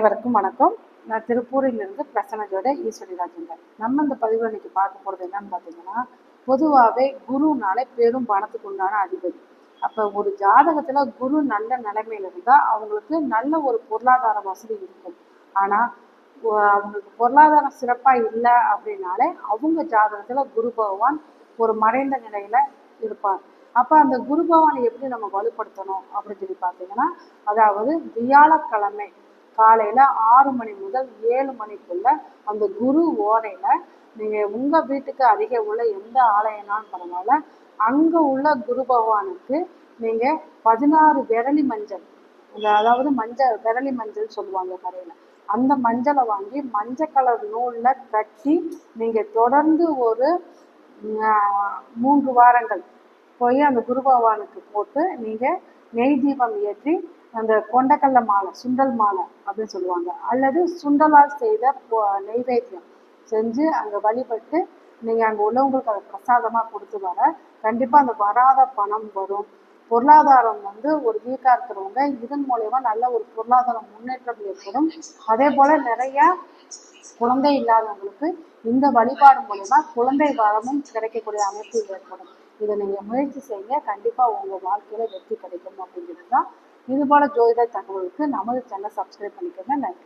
அனைவருக்கும் வணக்கம். நான் திருப்பூரிலிருந்து பிரசன்னஜோட ஈஸ்வரி ராஜேந்தர். நம்ம இந்த பதிவில் இன்னைக்கு பார்க்க போகிறது என்னன்னு பார்த்தீங்கன்னா, பொதுவாகவே குருனாலே பெரும் பணத்துக்கு உண்டான அதிபதி. அப்போ ஒரு ஜாதகத்தில் குரு நல்ல நிலைமையில் இருந்தால் அவங்களுக்கு நல்ல ஒரு பொருளாதார வசதி இருக்கும். ஆனால் அவங்களுக்கு பொருளாதாரம் சிறப்பாக இல்லை அப்படின்னாலே அவங்க ஜாதகத்தில் குரு பகவான் ஒரு மறைந்த நிலையில் இருப்பார். அப்போ அந்த குரு பகவானை எப்படி நம்ம வலுப்படுத்தணும் அப்படின்னு சொல்லி பார்த்தீங்கன்னா, அதாவது வியாழக்கிழமை காலையில் 6 மணி முதல் 7 மணிக்குள்ள அந்த குரு ஓரையில் நீங்கள் உங்கள் வீட்டுக்கு அருகே உள்ள எந்த ஆலயம்னாலும் பரவாயில்ல, அங்கே உள்ள குரு பகவானுக்கு நீங்கள் 16 விரலி மஞ்சள், அதாவது விரலி மஞ்சள் சொல்லுவாங்க கடையில், அந்த மஞ்சளை வாங்கி மஞ்சள் கலர் நூலில் கட்டி நீங்கள் தொடர்ந்து ஒரு 3 வாரங்கள் போய் அந்த குரு பகவானுக்கு போட்டு நீங்கள் நெய் தீபம் ஏற்றி அந்த கொண்டக்கடலை மாலை, சுண்டல் மாலை அப்படின்னு சொல்லுவாங்க, அல்லது சுண்டலால் செய்த நெய்வேத்தியம் செஞ்சு அங்கே வழிபட்டு நீங்கள் அங்கே உள்ளவங்களுக்கு அதை பிரசாதமாக கொடுத்து வர கண்டிப்பாக அந்த வராத பணம் வரும். பொருளாதாரம் ஒரு வீக்காக இருக்கிறவங்க இதன் மூலயமா நல்ல ஒரு பொருளாதார முன்னேற்றம் ஏற்படும். அதே போல் நிறையா குழந்தை இல்லாதவங்களுக்கு இந்த வழிபாடு மூலமா குழந்தை வரமும் கிடைக்கக்கூடிய அமைப்பு ஏற்படும். இதை நீங்கள் முயற்சி செய்யுங்க, கண்டிப்பாக உங்கள் வாழ்க்கையில் வெற்றி கிடைக்கும் அப்படிங்கிறது தான். இது போல ஜோதிட தகவலுக்கு நமது சேனலை சப்ஸ்கிரைப் பண்ணிக்கோங்க. நன்றி.